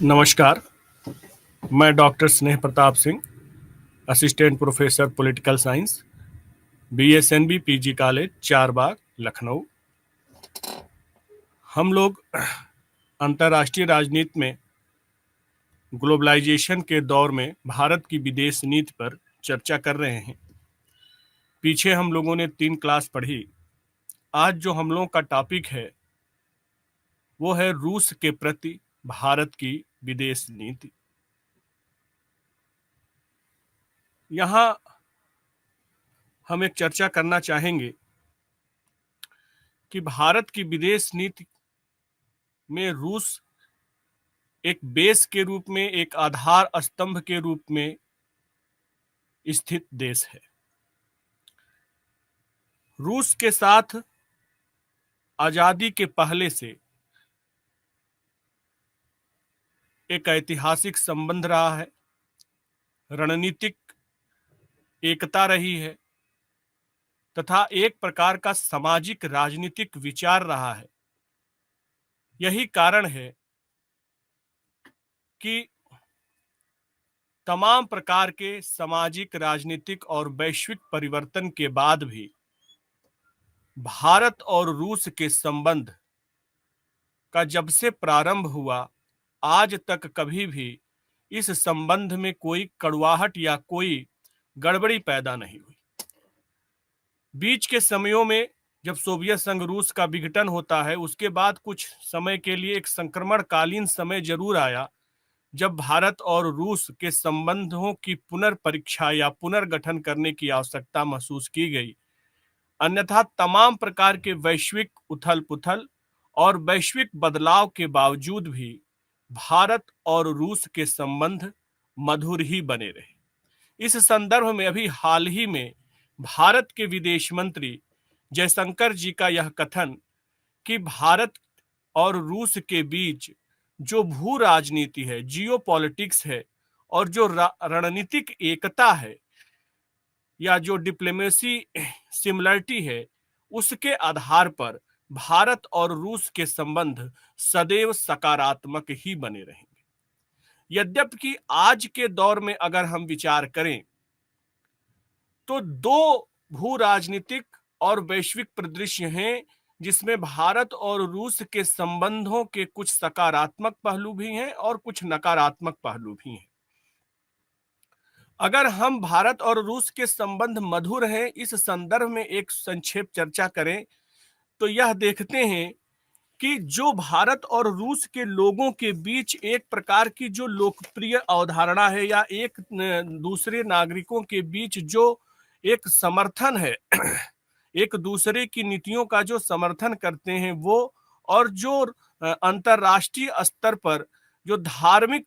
नमस्कार। मैं doctor Sneh Pratap Singh, assistant professor political science, BSNV PG college Charbagh, Lucknow. हम लोग अंतर्राष्ट्रीय राजनीति में ग्लोबलाइजेशन के दौर में भारत की विदेश नीति पर चर्चा कर रहे हैं। पीछे हम लोगों ने 3 क्लास पढ़ी। आज जो हम लोगों का टॉपिक है वो है रूस के प्रति भारत की विदेश नीति। यहाँ हम एक चर्चा करना चाहेंगे कि भारत की विदेश नीति में रूस एक बेस के रूप में, एक आधार स्तंभ के रूप में स्थित देश है। रूस के साथ आजादी के पहले से एक ऐतिहासिक संबंध रहा है, रणनीतिक एकता रही है तथा एक प्रकार का सामाजिक राजनीतिक विचार रहा है। यही कारण है कि तमाम प्रकार के सामाजिक, राजनीतिक और वैश्विक परिवर्तन के बाद भी भारत और रूस के संबंध का जब से प्रारंभ हुआ आज तक कभी भी इस संबंध में कोई कड़वाहट या कोई गड़बड़ी पैदा नहीं हुई। बीच के समयों में जब सोवियत संघ रूस का विघटन होता है, उसके बाद कुछ समय के लिए एक संक्रमणकालीन समय जरूर आया जब भारत और रूस के संबंधों की पुनर्परीक्षा या पुनर्गठन करने की आवश्यकता महसूस की गई। अन्यथा तमाम प्रकार के वैश्विक उथल पुथल और वैश्विक बदलाव के बावजूद भी भारत और रूस के संबंध मधुर ही बने रहे। इस संदर्भ में अभी हाल ही में भारत के विदेश मंत्री जयशंकर जी का यह कथन कि भारत और रूस के बीच जो भू राजनीति है, जियोपॉलिटिक्स है और जो रणनीतिक एकता है या जो डिप्लोमेसी सिमिलरिटी है, उसके आधार पर भारत और रूस के संबंध सदैव सकारात्मक ही बने रहेंगे। यद्यपि आज के दौर में अगर हम विचार करें तो 2 भू राजनीतिक और वैश्विक परिदृश्य हैं जिसमें भारत और रूस के संबंधों के कुछ सकारात्मक पहलू भी हैं और कुछ नकारात्मक पहलू भी हैं। अगर हम भारत और रूस के संबंध मधुर हैं इस संदर्भ में एक संक्षेप चर्चा करें तो यह देखते हैं कि जो भारत और रूस के लोगों के बीच एक प्रकार की जो लोकप्रिय अवधारणा है या एक दूसरे नागरिकों के बीच जो एक समर्थन है एक दूसरे की नीतियों का जो समर्थन करते हैं वो, और जो अंतर्राष्ट्रीय स्तर पर जो धार्मिक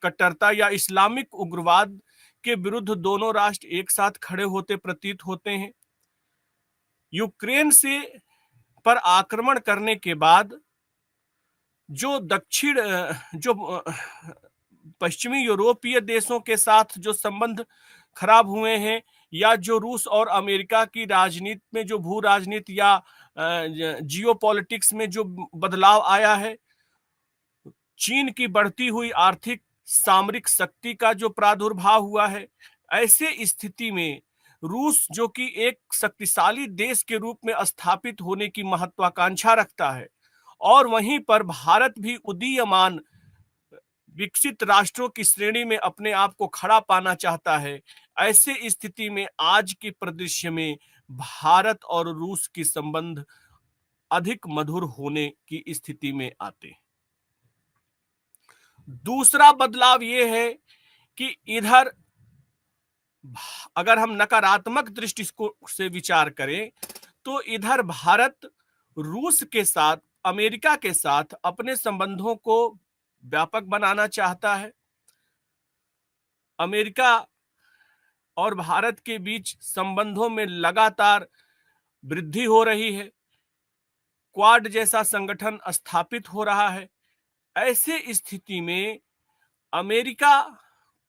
कट्टरता या इस्लामिक उग्रवाद के विरुद्ध दोनों राष्ट्र एक साथ खड़े होते प्रतीत होते हैं। यूक्रेन से पर आक्रमण करने के बाद जो पश्चिमी यूरोपीय देशों के साथ जो संबंध खराब हुए हैं या जो रूस और अमेरिका की राजनीति में जो भू राजनीति या जियोपॉलिटिक्स में जो बदलाव आया है, चीन की बढ़ती हुई आर्थिक सामरिक शक्ति का जो प्रादुर्भाव हुआ है, ऐसे स्थिति में रूस जो कि एक शक्तिशाली देश के रूप में स्थापित होने की महत्वाकांक्षा रखता है और वहीं पर भारत भी उदीयमान विकसित राष्ट्रों की श्रेणी में अपने आप को खड़ा पाना चाहता है, ऐसे स्थिति में आज के परिदृश्य में भारत और रूस के संबंध अधिक मधुर होने की स्थिति में आते हैं। दूसरा बदलाव यह है कि इधर अगर हम नकारात्मक दृष्टि से विचार करें तो इधर भारत रूस के साथ, अमेरिका के साथ अपने संबंधों को व्यापक बनाना चाहता है। अमेरिका और भारत के बीच संबंधों में लगातार वृद्धि हो रही है, क्वाड जैसा संगठन स्थापित हो रहा है। ऐसे स्थिति में अमेरिका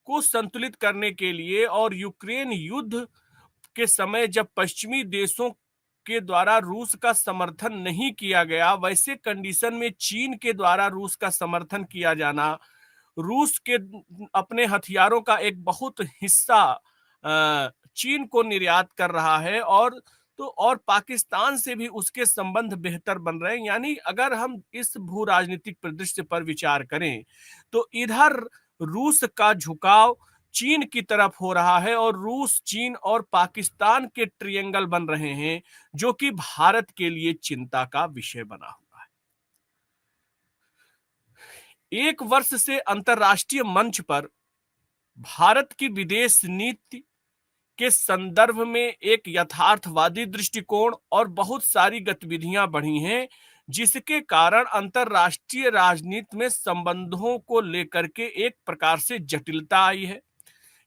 को संतुलित करने के लिए और यूक्रेन युद्ध के समय जब पश्चिमी देशों के द्वारा रूस का समर्थन नहीं किया गया, वैसे कंडीशन में चीन के द्वारा रूस का समर्थन किया जाना, रूस के अपने हथियारों का एक बहुत हिस्सा चीन को निर्यात कर रहा है, और पाकिस्तान से भी उसके संबंध बेहतर बन रहे हैं। यानी अगर हम इस भू राजनीतिक परिदृश्य पर विचार करें तो इधर रूस का झुकाव चीन की तरफ हो रहा है, और रूस, चीन और पाकिस्तान के ट्रियंगल बन रहे हैं, जो कि भारत के लिए चिंता का विषय बना हुआ है। एक वर्ष से अंतर्राष्ट्रीय मंच पर भारत की विदेश नीति के संदर्भ में एक यथार्थवादी दृष्टिकोण और बहुत सारी गतिविधियां बढ़ी हैं, जिसके कारण अंतर्राष्ट्रीय राजनीति में संबंधों को लेकर के एक प्रकार से जटिलता आई है।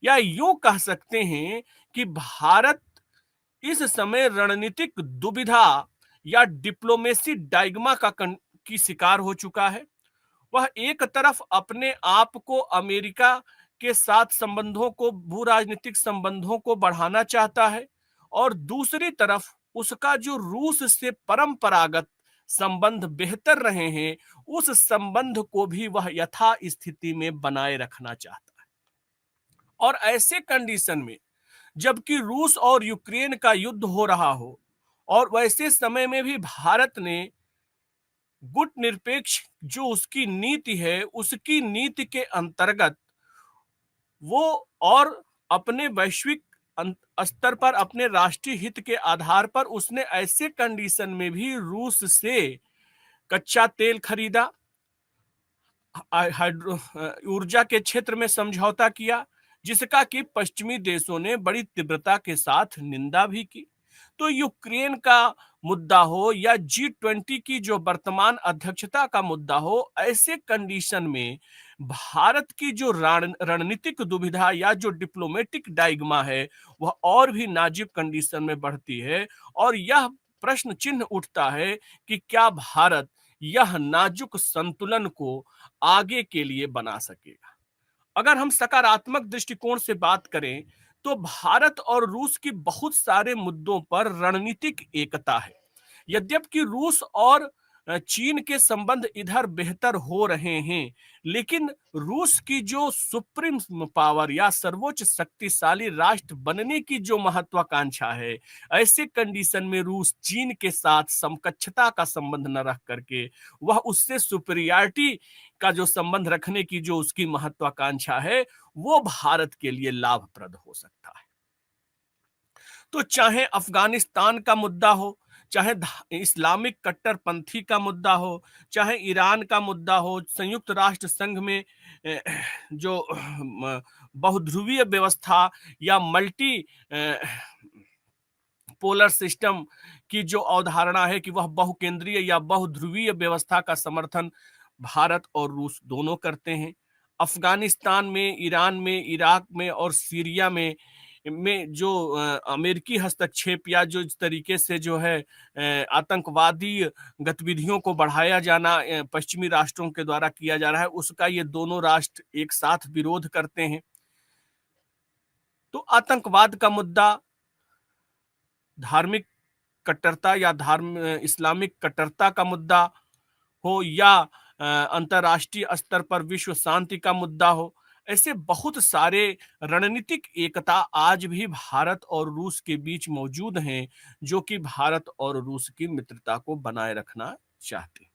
या यूं कह सकते हैं कि भारत इस समय रणनीतिक दुविधा या डिप्लोमेसी डायग्मा की शिकार हो चुका है। वह एक तरफ अपने आप को अमेरिका के साथ संबंधों को, भू राजनीतिक संबंधों को बढ़ाना चाहता है, और दूसरी तरफ उसका जो रूस से परंपरागत संबंध बेहतर रहे हैं, उस संबंध को भी वह यथा स्थिति में बनाए रखना चाहता है। और ऐसे कंडीशन में जबकि रूस और यूक्रेन का युद्ध हो रहा हो, और वैसे समय में भी भारत ने गुट निरपेक्ष जो उसकी नीति है, उसकी नीति के अंतर्गत वो और अपने वैश्विक स्तर पर अपने राष्ट्रीय हित के आधार पर उसने ऐसे कंडीशन में भी रूस से कच्चा तेल खरीदा, हाइड्रो ऊर्जा के क्षेत्र में समझौता किया, जिसका कि पश्चिमी देशों ने बड़ी तीव्रता के साथ निंदा भी की। तो यूक्रेन का मुद्दा हो या G20 की जो वर्तमान अध्यक्षता का मुद्दा हो, ऐसे कंडीशन में भारत की जो रणनीतिक दुविधा या जो डिप्लोमेटिक डायग्मा है, वह और भी नाजुक कंडीशन में बढ़ती है, और यह प्रश्न चिन्ह उठता है कि क्या भारत यह नाजुक संतुलन को आगे के लिए बना सकेगा। अगर हम सकारात्मक दृष्टिकोण से बात करें तो भारत और रूस की बहुत सारे मुद्दों पर रणनीतिक एकता है। यद्यपि रूस और चीन के संबंध इधर बेहतर हो रहे हैं, लेकिन रूस की जो सुप्रीम पावर या सर्वोच्च शक्तिशाली राष्ट्र बनने की जो महत्वाकांक्षा है, ऐसे कंडीशन में रूस चीन के साथ समकक्षता का संबंध न रख करके वह उससे सुपीरियरिटी का जो संबंध रखने की जो उसकी महत्वाकांक्षा है, वो भारत के लिए लाभप्रद हो सकता है। तो चाहे अफगानिस्तान का मुद्दा हो, चाहे इस्लामिक कट्टरपंथी का मुद्दा हो, चाहे ईरान का मुद्दा हो, संयुक्त राष्ट्र संघ में जो बहुध्रुवीय व्यवस्था या मल्टी पोलर सिस्टम की जो अवधारणा है कि वह बहुकेंद्रीय या बहुध्रुवीय व्यवस्था का समर्थन भारत और रूस दोनों करते हैं। अफगानिस्तान में, ईरान में, इराक में और सीरिया में जो अमेरिकी हस्तक्षेप या जो इस तरीके से जो है आतंकवादी गतिविधियों को बढ़ाया जाना पश्चिमी राष्ट्रों के द्वारा किया जा रहा है, उसका ये दोनों राष्ट्र एक साथ विरोध करते हैं। तो आतंकवाद का मुद्दा, धार्मिक कट्टरता या इस्लामिक कट्टरता का मुद्दा हो, या अंतरराष्ट्रीय स्तर पर विश्व शांति का मुद्दा हो, ऐसे बहुत सारे रणनीतिक एकता आज भी भारत और रूस के बीच मौजूद हैं, जो कि भारत और रूस की मित्रता को बनाए रखना चाहते हैं।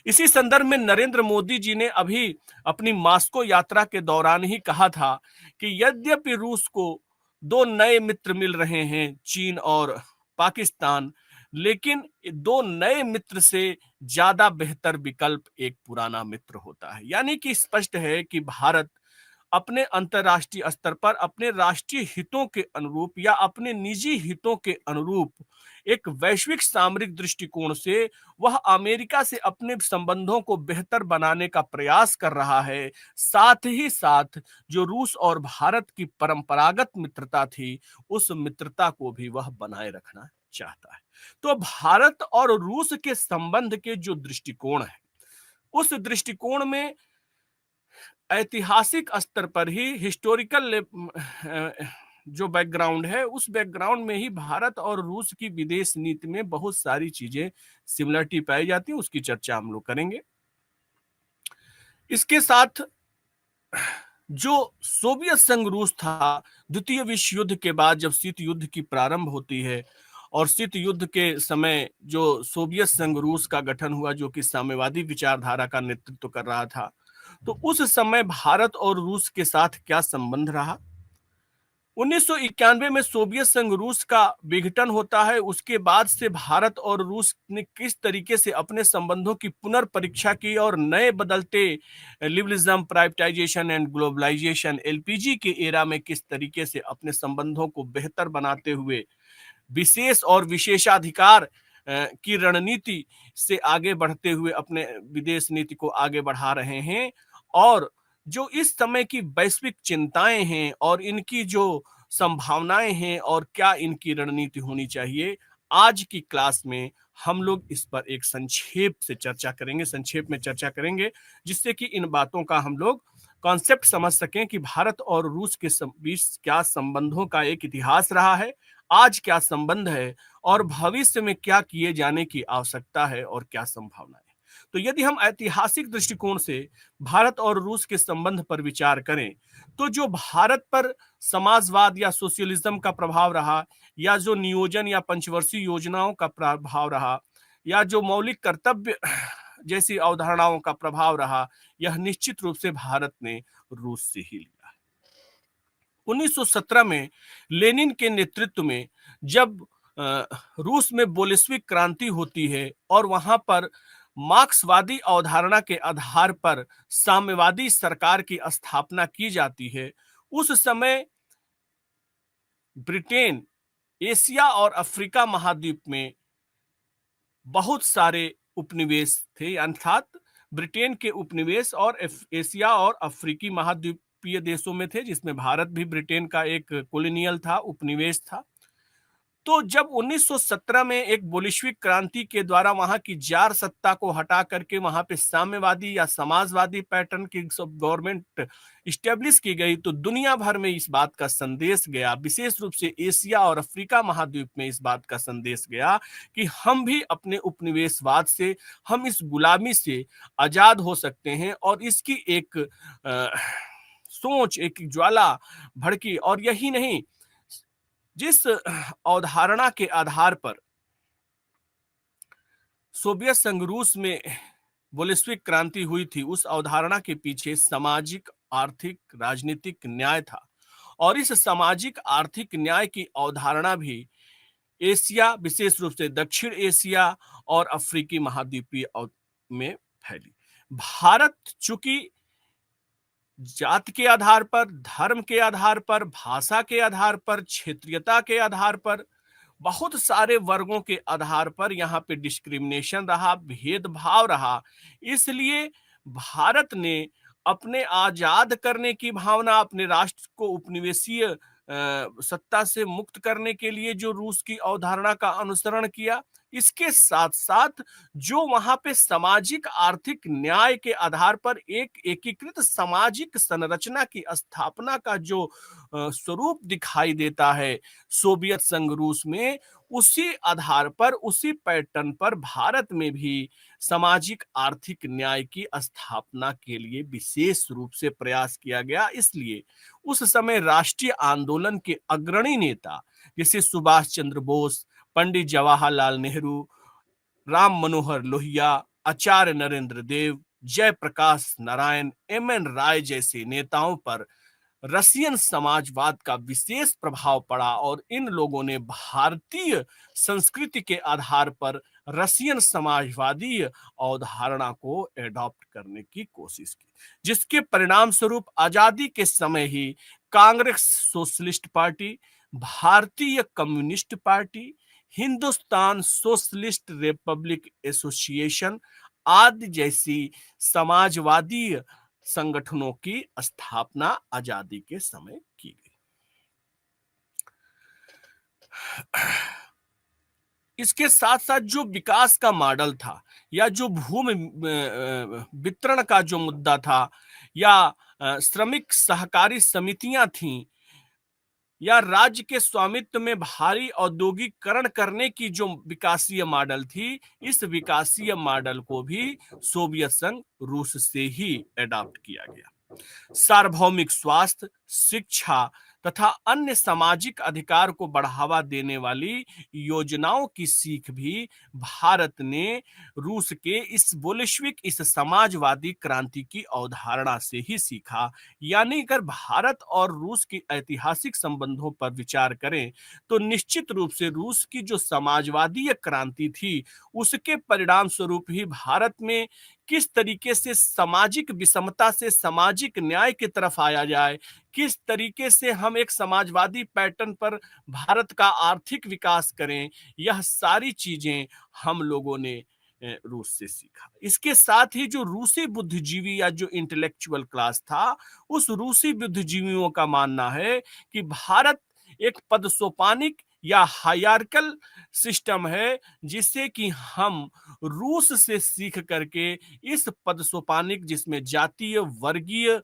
इसी संदर्भ में नरेंद्र मोदी जी ने अभी अपनी मॉस्को यात्रा के दौरान ही कहा था कि यद्यपि रूस को दो नए मित्र मिल रहे हैं, चीन और पाकिस्तान, लेकिन दो नए मित्र से ज्यादा बेहतर विकल्प एक पुराना मित्र होता है। यानी कि स्पष्ट है कि भारत अपने अंतरराष्ट्रीय स्तर पर अपने राष्ट्रीय हितों के अनुरूप या अपने निजी हितों के अनुरूप एक वैश्विक सामरिक दृष्टिकोण से वह अमेरिका से अपने संबंधों को बेहतर बनाने का प्रयास कर रहा है। साथ ही साथ जो रूस और भारत की परंपरागत मित्रता थी, उस मित्रता को भी वह बनाए रखना चाहता है। तो भारत और रूस के संबंध के जो दृष्टिकोण है, उस दृष्टिकोण में ऐतिहासिक स्तर पर ही, हिस्टोरिकल जो बैकग्राउंड है, उस बैकग्राउंड में ही भारत और रूस की विदेश नीति में बहुत सारी चीजें सिमिलरिटी पाई जाती है, उसकी चर्चा हम लोग करेंगे। इसके साथ जो सोवियत संघ रूस था, द्वितीय विश्व युद्ध के बाद जब शीत युद्ध की प्रारंभ होती है और शीत युद्ध के समय जो सोवियत संघ रूस का गठन हुआ, जो कि साम्यवादी विचारधारा का नेतृत्व कर रहा था, तो उस समय भारत और रूस के साथ क्या संबंध रहा। 1991 में सोवियत संघ रूस का विघटन होता है। उसके बाद से भारत और रूस ने किस तरीके से अपने संबंधों की पुनर्परीक्षा की और नए बदलते liberalism, privatisation and globalisation, LPG के एरा में किस तरीके से अपने संबंधों को बेहतर बनाते हुए विशेष और विशेषाधिकार की रणनीति से आगे बढ़ते हुए अपने विदेश नीति को आगे बढ़ा रहे हैं। और जो इस समय की वैश्विक चिंताएं हैं और इनकी जो संभावनाएं हैं और क्या इनकी रणनीति होनी चाहिए, आज की क्लास में हम लोग इस पर एक संक्षेप से चर्चा करेंगे, संक्षेप में चर्चा करेंगे, जिससे कि इन बातों का हम लोग कॉन्सेप्ट समझ सकें कि भारत और रूस के बीच क्या संबंधों का एक इतिहास रहा है, आज क्या संबंध है और भविष्य में क्या किए जाने की आवश्यकता है और क्या संभावनाएं। तो यदि हम ऐतिहासिक दृष्टिकोण से भारत और रूस के संबंध पर विचार करें, तो जो भारत पर समाजवाद या सोशलिज्म का प्रभाव रहा, या जो नियोजन या पंचवर्षीय योजनाओं का प्रभाव रहा, या जो मौलिक कर्तव्य जैसी अवधारणाओं का प्रभाव रहा, यह निश्चित रूप से भारत ने रूस से ही लिया। 1917 में लेनिन के नेतृत्व में जब रूस में बोल्शेविक क्रांति होती है और वहां पर मार्क्सवादी अवधारणा के आधार पर साम्यवादी सरकार की स्थापना की जाती है, उस समय ब्रिटेन, एशिया और अफ्रीका महाद्वीप में बहुत सारे उपनिवेश थे, अर्थात ब्रिटेन के उपनिवेश और एशिया और अफ्रीकी महाद्वीपीय देशों में थे, जिसमें भारत भी ब्रिटेन का एक कॉलोनियल था, उपनिवेश था। तो जब 1917 में एक बोल्शेविक क्रांति के द्वारा वहां की जार सत्ता को हटा करके वहां पे साम्यवादी या समाजवादी पैटर्न की गवर्नमेंट इस्टेब्लिश की गई, तो दुनिया भर में इस बात का संदेश गया, विशेष रूप से एशिया और अफ्रीका महाद्वीप में इस बात का संदेश गया कि हम भी अपने उपनिवेशवाद से, हम इस गुलामी से आजाद हो सकते हैं। और इसकी एक सोच, एक ज्वाला भड़की। और यही नहीं, जिस अवधारणा के आधार पर सोवियत संघ रूस में बोल्शेविक क्रांति हुई थी, उस अवधारणा के पीछे सामाजिक, आर्थिक, राजनीतिक न्याय था। और इस सामाजिक आर्थिक न्याय की अवधारणा भी एशिया, विशेष रूप से दक्षिण एशिया और अफ्रीकी महाद्वीपीय में फैली। भारत चूंकि जात के आधार पर, धर्म के आधार पर, भाषा के आधार पर, क्षेत्रीयता के आधार पर, बहुत सारे वर्गों के आधार पर यहाँ पे डिस्क्रिमिनेशन रहा, भेदभाव रहा। इसलिए भारत ने अपने आजाद करने की भावना, अपने राष्ट्र को उपनिवेशीय सत्ता से मुक्त करने के लिए जो रूस की अवधारणा का अनुसरण किया, इसके साथ साथ जो वहां पे सामाजिक आर्थिक न्याय के आधार पर एक एकीकृत सामाजिक संरचना की स्थापना का जो स्वरूप दिखाई देता है सोवियत संघ रूस में, उसी आधार पर, उसी पैटर्न पर भारत में भी सामाजिक आर्थिक न्याय की स्थापना के लिए विशेष रूप से प्रयास किया गया। इसलिए उस समय राष्ट्रीय आंदोलन के अग्रणी नेता जैसे सुभाष चंद्र बोस, पंडित जवाहरलाल नेहरू, राम मनोहर लोहिया, आचार्य नरेंद्र देव, जयप्रकाश नारायण, एम.एन. राय जैसे नेताओं पर रशियन समाजवाद का विशेष प्रभाव पड़ा और इन लोगों ने भारतीय संस्कृति के आधार पर रशियन समाजवादी अवधारणा को एडॉप्ट करने की कोशिश की, जिसके परिणाम स्वरूप आजादी के समय ही कांग्रेस सोशलिस्ट पार्टी, भारतीय communist party, Hindustan socialist Republic association आदि जैसी समाजवादी संगठनों की स्थापना आजादी के समय की गई। इसके साथ साथ जो विकास का मॉडल था, या जो भूमि वितरण का जो मुद्दा था, या श्रमिक सहकारी समितियां थीं, या राज्य के स्वामित्व में भारी औद्योगिकरण करने की जो विकासीय मॉडल थी, इस विकासीय मॉडल को भी सोवियत संघ रूस से ही अडॉप्ट किया गया। सार्वभौमिक स्वास्थ्य, शिक्षा तथा अन्य सामाजिक अधिकार को बढ़ावा देने वाली योजनाओं की सीख भी भारत ने रूस के इस बोल्शेविक, इस समाजवादी क्रांति की अवधारणा से ही सीखा। यानी अगर भारत और रूस के ऐतिहासिक संबंधों पर विचार करें तो निश्चित रूप से रूस की जो समाजवादी क्रांति थी, उसके परिणाम स्वरूप ही भारत में किस तरीके से सामाजिक विषमता से सामाजिक न्याय की तरफ आया जाए, किस तरीके से हम एक समाजवादी पैटर्न पर भारत का आर्थिक विकास करें, यह सारी चीजें हम लोगों ने रूस से सीखा। इसके साथ ही जो रूसी बुद्धिजीवी या जो इंटेलेक्चुअल क्लास था, उस रूसी बुद्धिजीवियों का मानना है कि भारत एक पदसोपानिक या हायरार्किकल सिस्टम है, जिससे कि हम रूस से सीख करके इस पदसोपानिक, जिसमें जातीय वर्गीय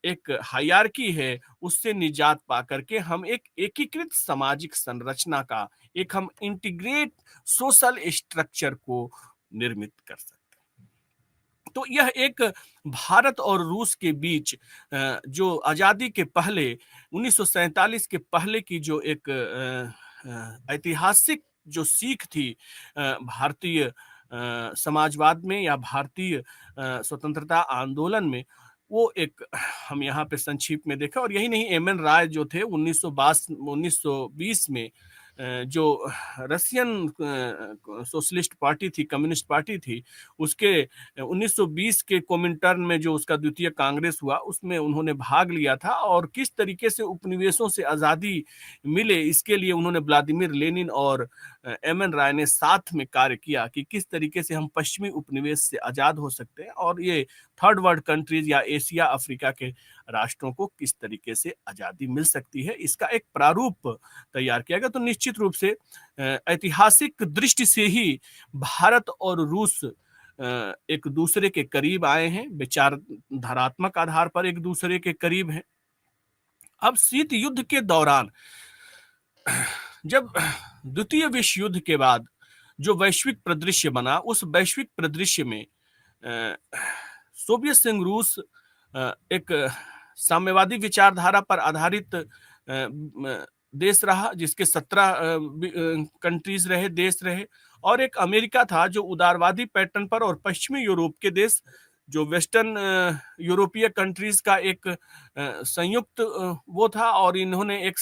एक हायरार्की है, उससे निजात पा करके हम एक एकीकृत सामाजिक संरचना का, एक हम इंटीग्रेट सोशल स्ट्रक्चर को निर्मित कर सकते हैं। तो यह एक भारत और रूस के बीच जो आजादी के पहले 1947 के पहले की जो एक ऐतिहासिक जो सीख थी भारतीय समाजवाद में या भारतीय स्वतंत्रता आंदोलन में, वो एक हम यहाँ पे संक्षिप्त में देखें। और यही नहीं, एम.एन. राय जो थे 1920 में जो रशियन सोशलिस्ट पार्टी थी, कम्युनिस्ट पार्टी थी, उसके 1920 के कोमिंटर्न में जो उसका द्वितीय कांग्रेस हुआ, उसमें उन्होंने भाग लिया था। और किस तरीके से उपनिवेशों से आज़ादी मिले, इसके लिए उन्होंने व्लादिमीर लेनिन और एम.एन. राय ने साथ में कार्य किया कि किस तरीके से हम पश्चिमी उपनिवेश से आज़ाद हो सकते हैं और ये थर्ड वर्ल्ड कंट्रीज या एशिया अफ्रीका के राष्ट्रों को किस तरीके से आज़ादी मिल सकती है, इसका एक प्रारूप तैयार किया गया। तो निश्चित रूप से ऐतिहासिक दृष्टि से ही भारत और रूस एक दूसरे के करीब आए हैं, विचारधारात्मक आधार पर एक दूसरे के करीब हैं। अब शीत युद्ध के दौरान, जब द्वितीय विश्व युद्ध के बाद जो वैश्विक परिदृश्य बना, उस वैश्विक परिदृश्य में सोवियत संघ रूस एक साम्यवादी विचारधारा पर आधारित देश रहा, जिसके 17 कंट्रीज रहे, देश रहे। और एक अमेरिका था जो उदारवादी पैटर्न पर, और पश्चिमी यूरोप के देश जो वेस्टर्न यूरोपीय कंट्रीज का एक संयुक्त वो था। और इन्होंने एक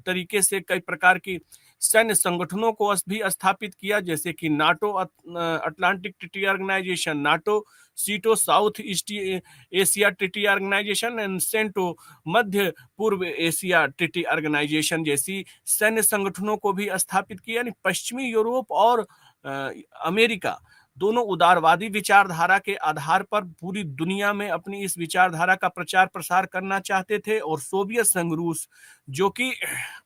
तरीके से कई प्रकार की सैन्य संगठनों को भी स्थापित किया, जैसे कि NATO, Atlantic treaty organisation, NATO, SEATO, south east Asia treaty organisation and CENTO, मध्य पूर्व एशिया ट्रीटी ऑर्गेनाइजेशन जैसी सैन्य संगठनों को भी स्थापित किया। यानी पश्चिमी यूरोप और अमेरिका दोनों उदारवादी विचारधारा के आधार पर पूरी दुनिया में अपनी इस विचारधारा का प्रचार प्रसार करना चाहते थे। और सोवियत संघ रूस जो कि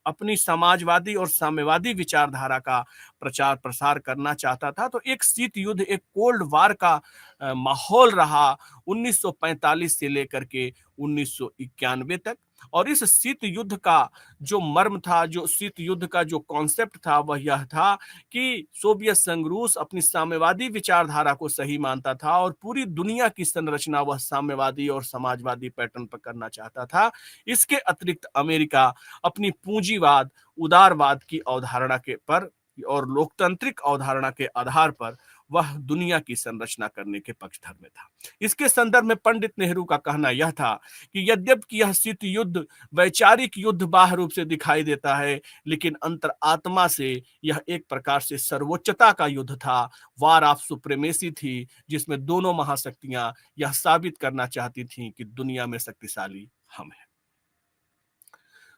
अपनी समाजवादी और साम्यवादी विचारधारा का प्रचार प्रसार करना चाहता था। तो एक शीत युद्ध, एक कोल्ड वार का माहौल रहा 1945 से लेकर के 1991 तक। और इस शीत युद्ध का जो मर्म था, जो शीत युद्ध का जो कॉन्सेप्ट था, वह यह था कि सोवियत संघ रूस अपनी साम्यवादी विचारधारा को सही मानता था और पूरी दुनिया की संरचना वह साम्यवादी और समाजवादी पैटर्न पर करना चाहता था। इसके अतिरिक्त अमेरिका अपनी पूंजीवाद, उदारवाद की अवधारणा के पर और लोकतांत्रिक अवधारणा के आधार पर वह दुनिया की संरचना करने के पक्षधर में था। इसके संदर्भ में पंडित नेहरू का कहना यह था कि यद्यपि यह शीत युद्ध वैचारिक युद्ध बाह्य रूप से दिखाई देता है, लेकिन अंतरात्मा से यह एक प्रकार से सर्वोच्चता का युद्ध था, वार ऑफ सुप्रीमेसी थी, जिसमें दोनों महाशक्तियां यह साबित करना चाहती थीं कि दुनिया में शक्तिशाली हम हैं।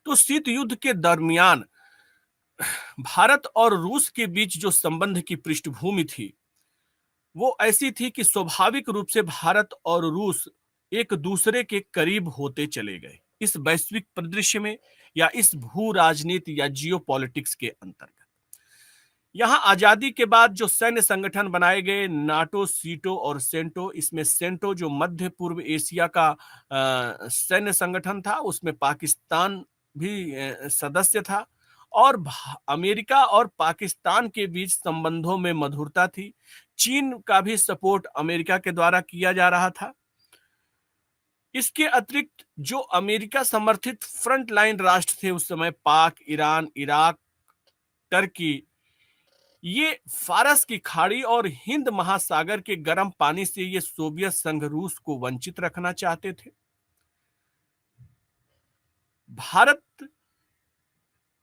तो शीत युद्ध के दरमियान भारत और रूस के बीच जो संबंध की पृष्ठभूमि थी, वो ऐसी थी कि स्वाभाविक रूप से भारत और रूस एक दूसरे के करीब होते चले गए इस वैश्विक परिदृश्य में, या इस भू राजनीति या जियो पॉलिटिक्स के अंतर्गत। यहां आजादी के बाद जो सैन्य संगठन बनाए गए, नाटो, सीटो और सेंटो, इसमें सेंटो जो मध्य पूर्व एशिया का सैन्य संगठन था, उसमें पाकिस्तान भी सदस्य था और अमेरिका और पाकिस्तान के बीच संबंधों में मधुरता थी। चीन का भी सपोर्ट अमेरिका के द्वारा किया जा रहा था। इसके अतिरिक्त जो अमेरिका समर्थित फ्रंट लाइन राष्ट्र थे उस समय, पाक, ईरान, इराक, टर्की, ये फारस की खाड़ी और हिंद महासागर के गर्म पानी से ये सोवियत संघ रूस को वंचित रखना चाहते थे। भारत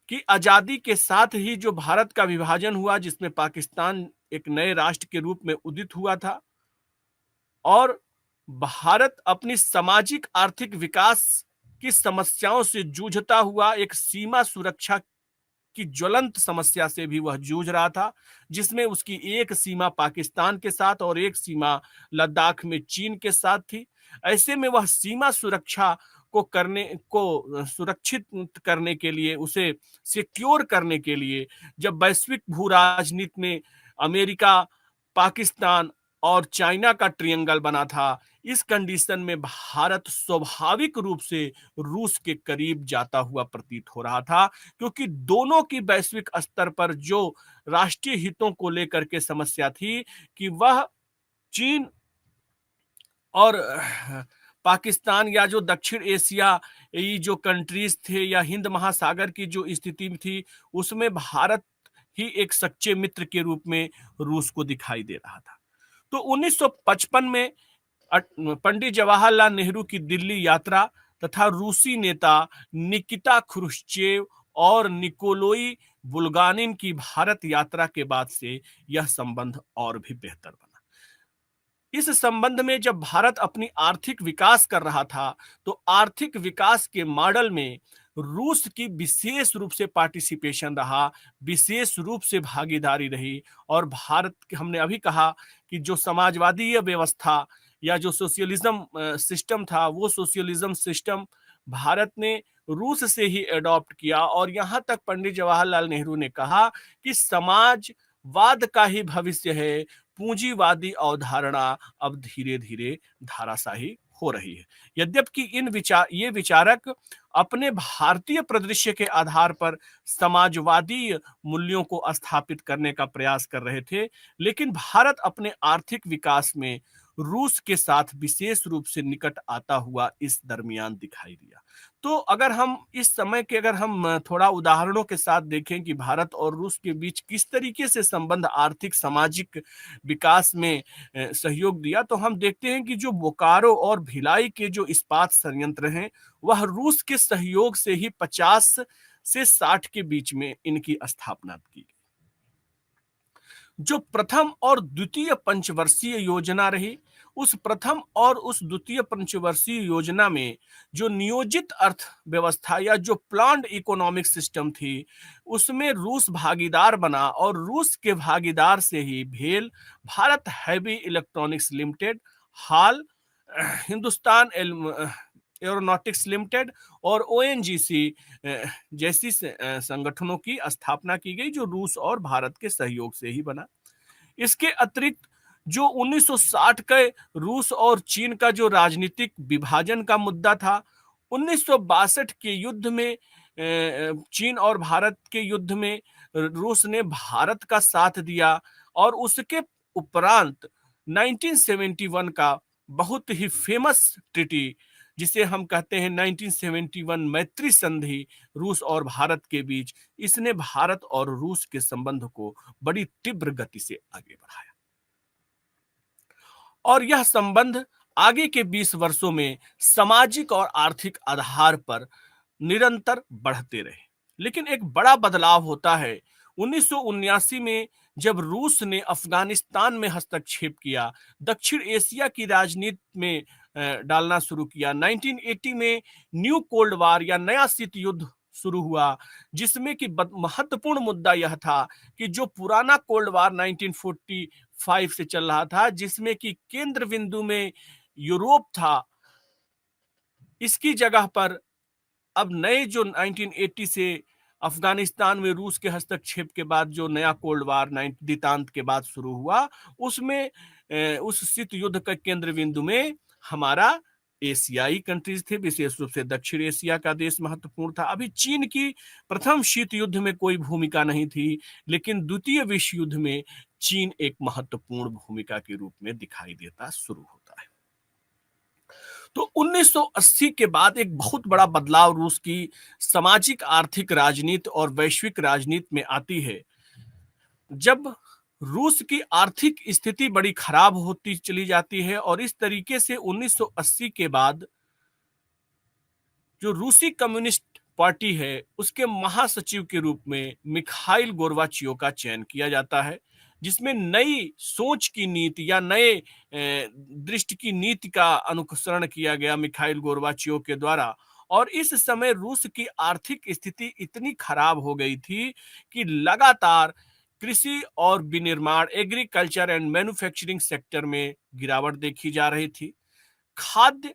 की आजादी के साथ ही जो भारत का विभाजन हुआ, जिसमें पाकिस्तान एक नए राष्ट्र के रूप में उदित हुआ था, और भारत अपनी सामाजिक आर्थिक विकास की समस्याओं से जूझता हुआ एक सीमा सुरक्षा की ज्वलंत समस्या से भी वह जूझ रहा था, जिसमें उसकी एक सीमा पाकिस्तान के साथ और एक सीमा लद्दाख में चीन के साथ थी। ऐसे में वह सीमा सुरक्षा को सुरक्षित करने के लिए, उसे सिक्योर करने के लिए, जब वैश्विक भू राजनीति में अमेरिका, पाकिस्तान और चाइना का ट्रियंगल बना था, इस कंडीशन में भारत स्वाभाविक रूप से रूस के करीब जाता हुआ प्रतीत हो रहा था, क्योंकि दोनों की वैश्विक स्तर पर जो राष्ट्रीय हितों को लेकर के समस्या थी कि वह चीन और पाकिस्तान या जो दक्षिण एशिया ये जो कंट्रीज थे या हिंद महासागर की जो स्थिति थी, उसमें भारत ही एक सच्चे मित्र के रूप में रूस को दिखाई दे रहा था। तो 1955 में पंडित जवाहरलाल नेहरू की दिल्ली यात्रा तथा रूसी नेता निकिता क्रुश्चेव और निकोलोई बुल्गानिन की भारत यात्रा के बाद से यह संबंध और भी बेहतर बना। इस संबंध में जब भारत अपनी आर्थिक विकास कर रहा था, तो आर्थिक विकास के मॉडल में रूस की विशेष रूप से पार्टिसिपेशन रहा, विशेष रूप से भागीदारी रही। और भारत, हमने अभी कहा कि जो समाजवादी व्यवस्था या जो सोशलिज्म सिस्टम था, वो सोशलिज्म सिस्टम भारत ने रूस से ही एडॉप्ट किया। और यहां तक पंडित जवाहरलाल नेहरू ने कहा कि समाजवाद का ही भविष्य है, पूंजीवादी अवधारणा अब धीरे धीरे धाराशाही हो रही है। यद्यपि ये विचारक अपने भारतीय परिदृश्य के आधार पर समाजवादी मूल्यों को स्थापित करने का प्रयास कर रहे थे, लेकिन भारत अपने आर्थिक विकास में रूस के साथ विशेष रूप से निकट आता हुआ इस दरमियान दिखाई दिया। तो अगर हम इस समय के थोड़ा उदाहरणों के साथ देखें कि भारत और रूस के बीच किस तरीके से संबंध आर्थिक सामाजिक विकास में सहयोग दिया, तो हम देखते हैं कि जो बोकारो और भिलाई के जो इस्पात संयंत्र हैं, वह रूस के सहयोग से ही 50 से 60 के बीच में इनकी स्थापना की। जो प्रथम और द्वितीय पंचवर्षीय योजना रही, उस प्रथम और उस द्वितीय पंचवर्षीय योजना में जो नियोजित अर्थव्यवस्था या जो प्लान्ड इकोनॉमिक सिस्टम थी, उसमें रूस भागीदार बना। और रूस के भागीदार से ही भेल भारत हैवी इलेक्ट्रॉनिक्स लिमिटेड, हाल हिंदुस्तान एरोनॉटिक्स लिमिटेड और ओएनजीसी जैसी संगठनों की स्थापना की गई, जो रूस और भारत के सहयोग से ही बना। इसके अतिरिक्त जो 1960 के रूस और चीन का जो राजनीतिक विभाजन का मुद्दा था, 1962 के युद्ध में, चीन और भारत के युद्ध में रूस ने भारत का साथ दिया। और उसके उपरांत 1971 का बहुत ही फेमस ट्रीटी, जिसे हम कहते हैं 1971 मैत्री संधि रूस और भारत के बीच, इसने भारत और रूस के संबंध को बड़ी तीव्र गति से आगे बढ़ाया। और यह संबंध आगे के 20 वर्षों में सामाजिक और आर्थिक आधार पर निरंतर बढ़ते रहे। लेकिन एक बड़ा बदलाव होता है 1979 में, जब रूस ने अफगानिस्तान में हस्तक्षेप किया, दक्षिण एशिया की राजनीति में डालना शुरू किया। 1980 में न्यू कोल्ड वार या नया शीत युद्ध शुरू हुआ, जिसमें कि महत्वपूर्ण मुद्दा यह था कि जो पुराना कोल्ड वार 1945 से चल रहा था, जिसमें कि केंद्र बिंदु में यूरोप था, इसकी जगह पर अब नए जो 1980 से अफगानिस्तान में रूस के हस्तक्षेप के बाद जो नया कोल्ड वार दितांत के बाद शुरू हुआ, उसमें उस शीत युद्ध का केंद्र बिंदु में हमारा एशियाई कंट्रीज थे, विशेष रूप से दक्षिण एशिया का देश महत्वपूर्ण था। अभी चीन की प्रथम शीत युद्ध में कोई भूमिका नहीं थी, लेकिन द्वितीय विश्व युद्ध में चीन एक महत्वपूर्ण भूमिका के रूप में दिखाई देता शुरू होता है। तो 1980 के बाद एक बहुत बड़ा बदलाव रूस की सामाजिक, आर्थिक राजनीति और वैश्विक राजनीति में आती है, जब रूस की आर्थिक स्थिति बड़ी खराब होती चली जाती है। और इस तरीके से 1980 के बाद जो रूसी कम्युनिस्ट पार्टी है, उसके महासचिव के रूप में मिखाइल गोर्बाचेव का चयन किया जाता है, जिसमें नई सोच की नीति या नए दृष्टि की नीति का अनुसरण किया गया मिखाइल गोर्बाचेव के द्वारा। और इस समय रूस की आर्थिक स्थिति इतनी खराब हो गई थी कि लगातार कृषि और विनिर्माण, एग्रीकल्चर एंड मैन्युफैक्चरिंग सेक्टर में गिरावट देखी जा रही थी। खाद्य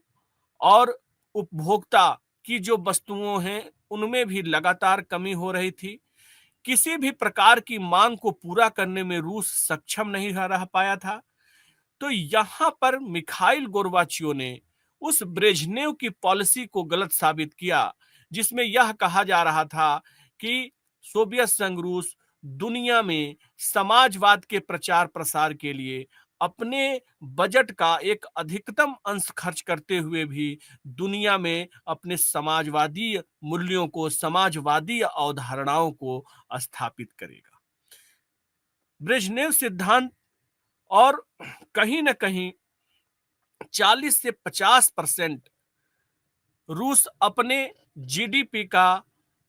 और उपभोक्ता की जो वस्तुओं हैं, उनमें भी लगातार कमी हो रही थी। किसी भी प्रकार की मांग को पूरा करने में रूस सक्षम नहीं रह पाया था। तो यहां पर मिखाइल गोर्बाचेव ने उस ब्रेजनेव की पॉलिसी को गलत साबित किया, जिसमें यह कहा जा रहा था कि सोवियत संघ रूस दुनिया में समाजवाद के प्रचार प्रसार के लिए अपने बजट का एक अधिकतम अंश खर्च करते हुए भी दुनिया में अपने समाजवादी मूल्यों को, समाजवादी अवधारणाओं को स्थापित करेगा। ब्रेजनेव सिद्धांत और कहीं ना कहीं 40 से 50% रूस अपने जीडीपी का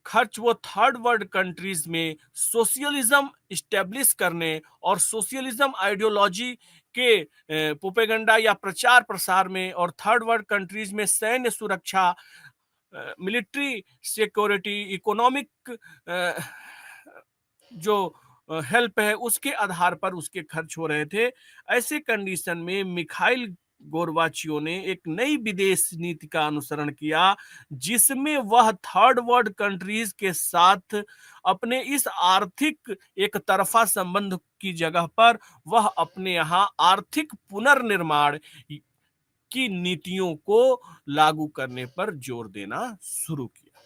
खर्च वो थर्ड वर्ल्ड कंट्रीज में सोशलिज्म इस्टेब्लिश करने और सोशलिज्म आइडियोलॉजी के प्रोपेगेंडा या प्रचार प्रसार में, और थर्ड वर्ल्ड कंट्रीज में सैन्य सुरक्षा, मिलिट्री सिक्योरिटी, इकोनॉमिक जो हेल्प है, उसके आधार पर उसके खर्च हो रहे थे। ऐसे कंडीशन में मिखाइल गोर्बाचेव ने एक नई विदेश नीति का अनुसरण किया, जिसमें वह थर्ड वर्ल्ड कंट्रीज के साथ अपने इस आर्थिक एक तरफा संबंध की जगह पर वह अपने यहाँ आर्थिक पुनर्निर्माण की नीतियों को लागू करने पर जोर देना शुरू किया।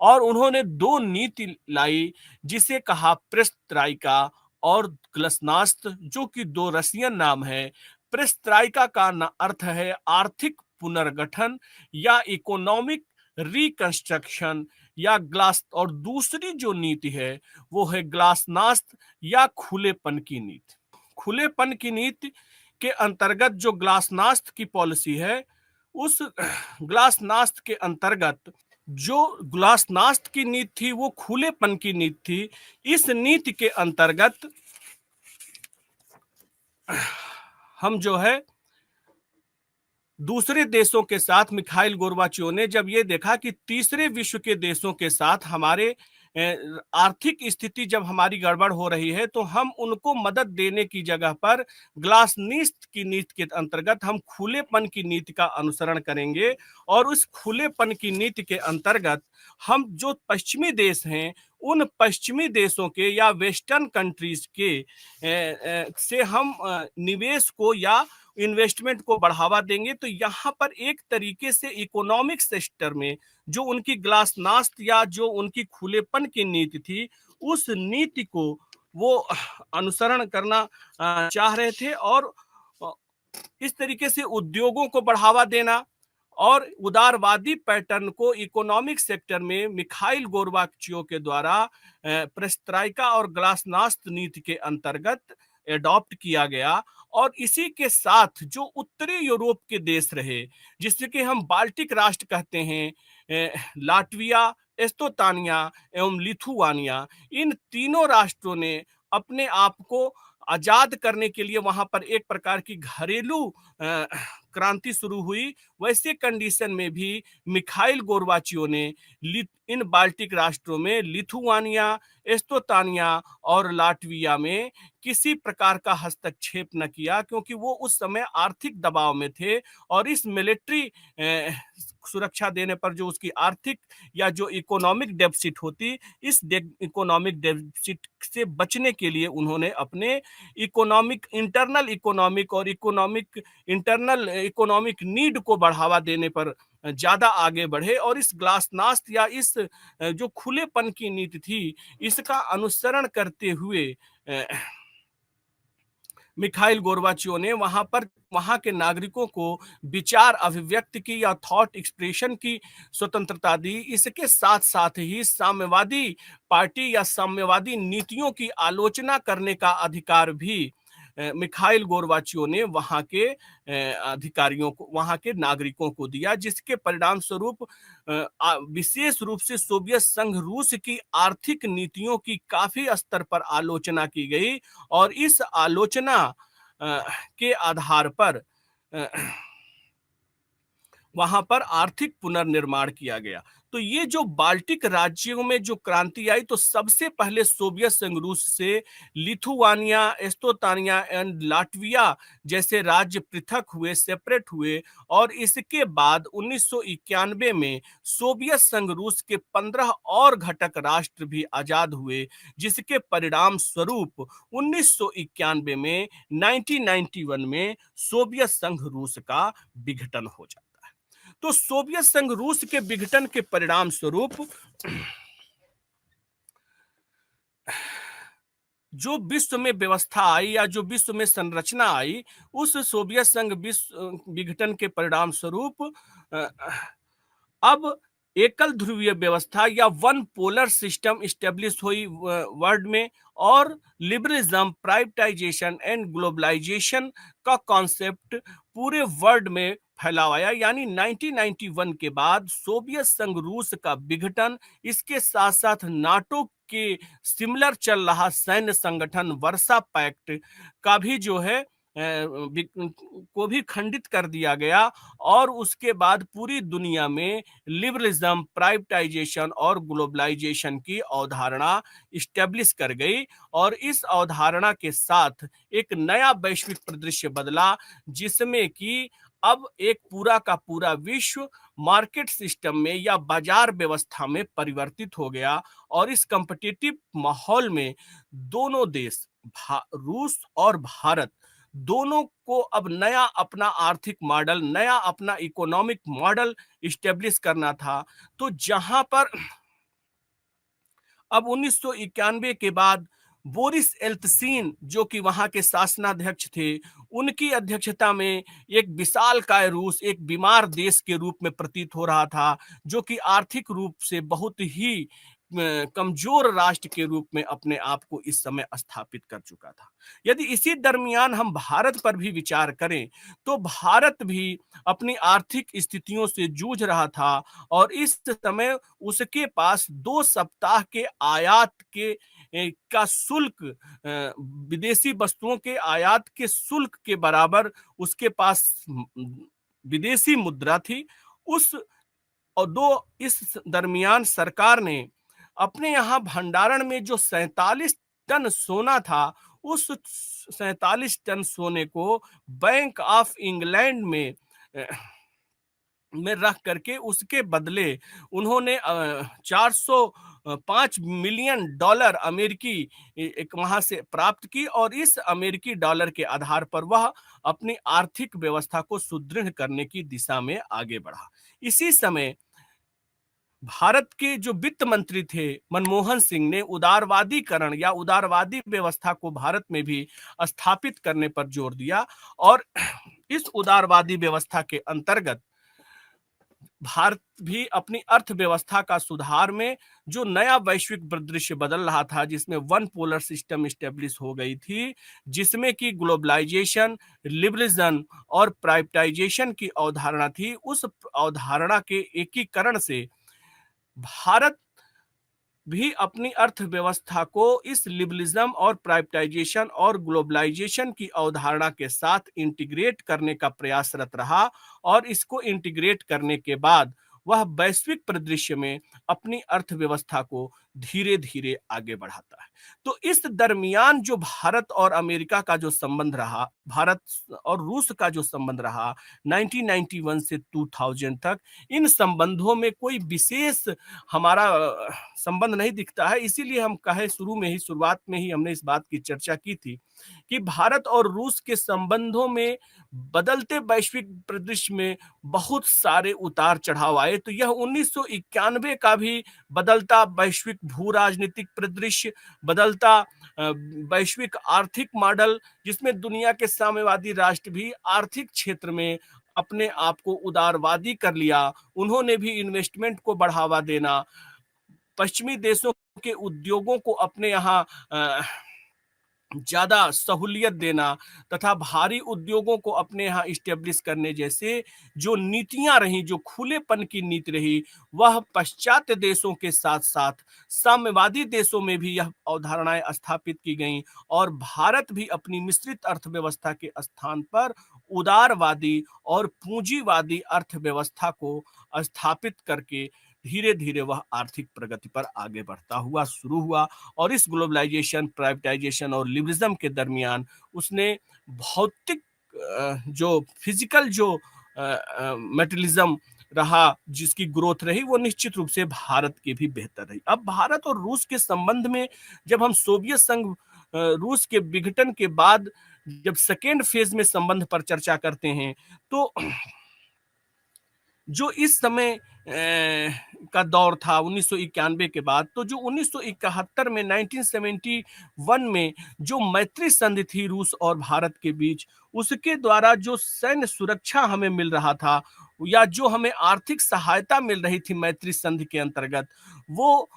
और उन्होंने दो नीति लाई, जिसे कहा पेरेस्ट्राइका और ग्लासनास्त, जो कि दो रशियन नाम है। पेरेस्ट्राइका का अर्थ है आर्थिक पुनर्गठन या इकोनॉमिक रिकंस्ट्रक्शन या ग्लास, और दूसरी जो नीति है वो है ग्लासनास्त या खुलेपन की नीति। खुलेपन की नीति के अंतर्गत जो ग्लासनास्त की पॉलिसी है, उस ग्लासनास्त के अंतर्गत जो ग्लासनास्त की नीति थी वो खुलेपन की नीति थी। इस नीति के अंतर्गत हम जो है दूसरे देशों के साथ, मिखाइल गोर्बाचेव ने जब ये देखा कि तीसरे विश्व के देशों के साथ हमारे आर्थिक स्थिति जब हमारी गड़बड़ हो रही है, तो हम उनको मदद देने की जगह पर ग्लासनिस्ट की नीति के अंतर्गत हम खुलेपन की नीति का अनुसरण करेंगे। और उस खुलेपन की नीति के अंतर्गत हम जो पश्चिमी देश हैं, उन पश्चिमी देशों के या वेस्टर्न कंट्रीज के से हम निवेश को या इन्वेस्टमेंट को बढ़ावा देंगे। तो यहाँ पर एक तरीके से इकोनॉमिक सेक्टर में जो उनकी ग्लासनास्त या जो उनकी खुलेपन की नीति थी, उस नीति को वो अनुसरण करना चाह रहे थे। और इस तरीके से उद्योगों को बढ़ावा देना और उदारवादी पैटर्न को इकोनॉमिक सेक्टर में मिखाइल गोर्बाचेव के द्वारा पेरेस्ट्राइका और ग्लासनास्त नीति के अंतर्गत एडॉप्ट किया गया। और इसी के साथ जो उत्तरी यूरोप के देश रहे, जिससे कि हम बाल्टिक राष्ट्र कहते हैं, लाटविया, एस्तोतानिया एवं लिथुआनिया, इन तीनों राष्ट्रों ने अपने आप को आजाद करने के लिए वहां पर एक प्रकार की घरेलू क्रांति शुरू हुई। वैसे कंडीशन में भी मिखाइल गोर्बाचेव ने इन बाल्टिक राष्ट्रों में लिथुआनिया, एस्तोतानिया और लाटविया में किसी प्रकार का हस्तक्षेप न किया, क्योंकि वो उस समय आर्थिक दबाव में थे और इस मिलिट्री सुरक्षा देने पर जो उसकी आर्थिक या जो इकोनॉमिक डेफिसिट होती, इस इकोनॉमिक डेफिसिट से बचने के लिए उन्होंने अपने इकोनॉमिक इंटरनल इकोनॉमिक और इंटरनल इकोनॉमिक नीड को बढ़ावा देने पर ज्यादा आगे बढ़े और इस ग्लासनास्त या इस जो खुलेपन की नीति थी, इसका अनुसरण करते हुए मिखाइल गोर्बाचेव ने वहां के नागरिकों को विचार अभिव्यक्ति की या थॉट एक्सप्रेशन की स्वतंत्रता दी। इसके साथ साथ ही साम्यवादी पार्टी या साम्यवादी नीतियों की आलोचना करने का अधिकार भी मिखाइल गोर्बाचेव ने वहां के अधिकारियों को, वहां के नागरिकों को दिया, जिसके परिणाम स्वरूप विशेष रूप से सोवियत संघ रूस की आर्थिक नीतियों की काफी स्तर पर आलोचना की गई और इस आलोचना के आधार पर वहां पर आर्थिक पुनर्निर्माण किया गया। तो ये जो बाल्टिक राज्यों में जो क्रांति आई, तो सबसे पहले सोवियत संघ रूस से लिथुआनिया, एस्तोतानिया एंड लाटविया जैसे राज्य पृथक हुए, सेपरेट हुए और इसके बाद 1991 में सोवियत संघ रूस के 15 और घटक राष्ट्र भी आजाद हुए, जिसके परिणाम स्वरूप 1991 में 1991 में सोवियत संघ रूस का विघटन हो जाता। तो सोवियत संघ रूस के विघटन के परिणाम स्वरूप जो विश्व में व्यवस्था आई या जो विश्व में संरचना आई, उस सोवियत संघ विश्व विघटन के परिणाम स्वरूप अब एकल ध्रुवीय व्यवस्था या वन पोलर सिस्टम स्टेब्लिश हुई वर्ल्ड में और लिबरलिज्म, प्राइवेटाइजेशन एंड ग्लोबलाइजेशन का कॉन्सेप्ट पूरे वर्ल्ड में फैलाया। यानी 1991 के बाद सोवियत संघ रूस का विघटन, इसके साथ साथ नाटो के सिमिलर चल रहा सैन्य संगठन वर्सा पैक्ट का भी जो है को भी खंडित कर दिया गया और उसके बाद पूरी दुनिया में लिबरलिज्म, प्राइवेटाइजेशन और ग्लोबलाइजेशन की अवधारणा स्टेब्लिश कर गई और इस अवधारणा के साथ एक नया वैश्विक परिदृश्य बदला, जिसमें कि अब एक पूरा का पूरा विश्व मार्केट सिस्टम में या बाजार व्यवस्था में परिवर्तित हो गया और इस कॉम्पिटिटिव माहौल में दोनों देश रूस और भारत दोनों को अब नया अपना आर्थिक मॉडल, नया अपना इकोनॉमिक मॉडल इस्टेब्लिश करना था। तो जहां पर अब 1991 के बाद बोरिस एल्त्सीन जो कि वहां के शासनाध्यक्ष थे, उनकी अध्यक्षता में एक विशालकाय रूस एक बीमार देश के रूप में प्रतीत हो रहा था, जो कि आर्थिक रूप से बहुत ही कमजोर राष्ट्र के रूप में अपने आप को इस समय स्थापित कर चुका था। यदि इसी दरमियान हम भारत पर भी विचार करें तो भारत भी अपनी आर्थिक स्थितियों से जूझ रहा था और इस समय उसके पास 2 सप्ताह के आयात के का शुल्क, विदेशी वस्तुओं के आयात के शुल्क के बराबर उसके पास विदेशी मुद्रा थी। इस दरमियान सरकार ने अपने यहाँ भंडारण में जो 47 टन सोना था, उस 47 टन सोने को बैंक ऑफ इंग्लैंड में रख करके उसके बदले उन्होंने 405 मिलियन डॉलर अमेरिकी एक वहां से प्राप्त की और इस अमेरिकी डॉलर के आधार पर वह अपनी आर्थिक व्यवस्था को सुदृढ़ करने की दिशा में आगे बढ़ा। इसी समय भारत के जो वित्त मंत्री थे मनमोहन सिंह ने उदारवादीकरण या उदारवादी व्यवस्था को भारत में भी स्थापित करने पर जोर दिया और इस उदारवादी व्यवस्था के अंतर्गत भारत भी अपनी अर्थव्यवस्था का सुधार में जो नया वैश्विक परिदृश्य बदल रहा था, जिसमें वन पोलर सिस्टम स्टेब्लिश हो गई थी, जिसमें कि ग्लोबलाइजेशन, लिबरलिज्म और प्राइवेटाइजेशन की अवधारणा थी, उस अवधारणा के एकीकरण से भारत भी अपनी अर्थव्यवस्था को इस लिबरलिज्म और प्राइवेटाइजेशन और ग्लोबलाइजेशन की अवधारणा के साथ इंटीग्रेट करने का प्रयासरत रहा और इसको इंटीग्रेट करने के बाद वह वैश्विक परिदृश्य में अपनी अर्थव्यवस्था को धीरे धीरे आगे बढ़ाता है। तो इस दरमियान जो भारत और अमेरिका का जो संबंध रहा, भारत और रूस का जो संबंध रहा 1991 से 2000 तक, इन संबंधों में कोई विशेष हमारा संबंध नहीं दिखता है। इसीलिए हम कहे शुरू में ही, शुरुआत में ही हमने इस बात की चर्चा की थी कि भारत और रूस के संबंधों में बदलते वैश्विक परिदृश्य में बहुत सारे उतार चढ़ाव आए। तो यह 1991 का भी बदलता वैश्विक भू राजनीतिक परिदृश्य, बदलता वैश्विक आर्थिक मॉडल, जिसमें दुनिया के साम्यवादी राष्ट्र भी आर्थिक क्षेत्र में अपने आप को उदारवादी कर लिया, उन्होंने भी इन्वेस्टमेंट को बढ़ावा देना, पश्चिमी देशों के उद्योगों को अपने यहाँ ज्यादा सहूलियत देना तथा भारी उद्योगों को अपने यहाँ इस्टेब्लिश करने जैसे जो नीतियां रही, जो खुलेपन की नीति रही, वह पश्चात्य देशों के साथ साथ साम्यवादी देशों में भी यह अवधारणाएं स्थापित की गईं और भारत भी अपनी मिश्रित अर्थव्यवस्था के स्थान पर उदारवादी और पूंजीवादी अर्थव्यवस्था को स्थापित करके धीरे धीरे वह आर्थिक प्रगति पर आगे बढ़ता हुआ शुरू हुआ। और इस ग्लोबलाइजेशन, प्राइवेटाइजेशन और लिबरलिज्म के दरमियान उसने भौतिक जो फिजिकल जो मेटेरियलिज्म रहा, जिसकी ग्रोथ रही, वो निश्चित रूप से भारत की भी बेहतर रही। अब भारत और रूस के संबंध में जब हम सोवियत संघ रूस के विघटन के बाद जब सेकेंड फेज में संबंध पर चर्चा करते हैं, तो जो इस समय का दौर था 1991 के बाद, तो जो 1971 में 1971 में जो मैत्री संधि थी रूस और भारत के बीच, उसके द्वारा जो सैन्य सुरक्षा हमें मिल रहा था या जो हमें आर्थिक सहायता मिल रही थी मैत्री संधि के अंतर्गत, वो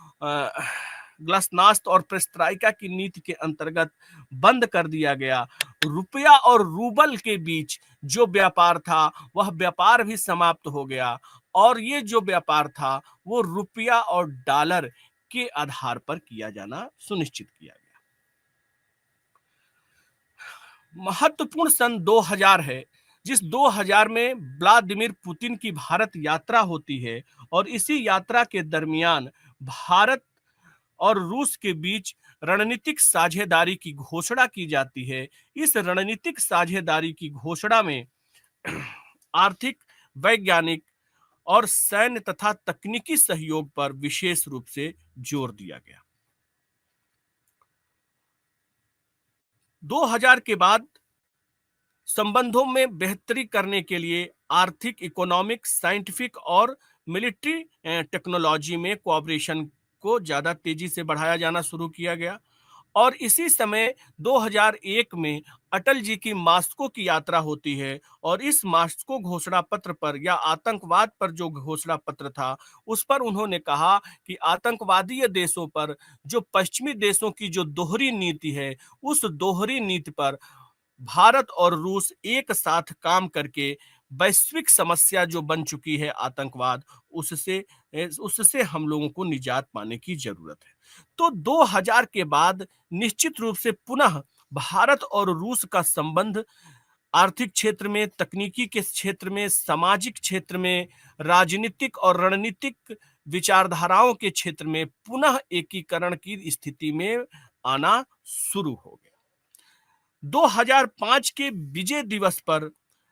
ग्लासनास्त और पेरेस्ट्राइका की नीति के अंतर्गत बंद कर दिया गया। रुपया और रूबल के बीच जो व्यापार था वह व्यापार भी समाप्त हो गया और ये जो व्यापार था वो रुपया और डॉलर के आधार पर किया जाना सुनिश्चित किया गया। महत्वपूर्ण सन 2000 है, जिस 2000 में व्लादिमीर पुतिन की भारत यात्रा होती है और इसी यात्रा के दरमियान भारत और रूस के बीच रणनीतिक साझेदारी की घोषणा की जाती है। इस रणनीतिक साझेदारी की घोषणा में आर्थिक, वैज्ञानिक और सैन्य तथा तकनीकी सहयोग पर विशेष रूप से जोर दिया गया। 2000 के बाद संबंधों में बेहतरी करने के लिए आर्थिक, इकोनॉमिक, साइंटिफिक और मिलिट्री टेक्नोलॉजी में कोऑपरेशन को ज्यादा तेजी से बढ़ाया जाना शुरू किया गया। और इसी समय 2001 में अटल जी की मास्को की यात्रा होती है और इस मास्को घोषणा पत्र पर या आतंकवाद पर जो घोषणा पत्र था, उस पर उन्होंने कहा कि आतंकवादी देशों पर जो पश्चिमी देशों की जो दोहरी नीति है, उस दोहरी नीति पर भारत और रूस एक साथ काम करके वैश्विक समस्या जो बन चुकी है आतंकवाद, उससे उससे हम लोगों को निजात पाने की जरूरत है। तो 2000 के बाद निश्चित रूप से पुनः भारत और रूस का संबंध आर्थिक क्षेत्र में, तकनीकी के क्षेत्र में, सामाजिक क्षेत्र में, राजनीतिक और रणनीतिक विचारधाराओं के क्षेत्र में पुनः एकीकरण की स्थिति में आना शुरू हो गया। 2005 के विजय दिवस पर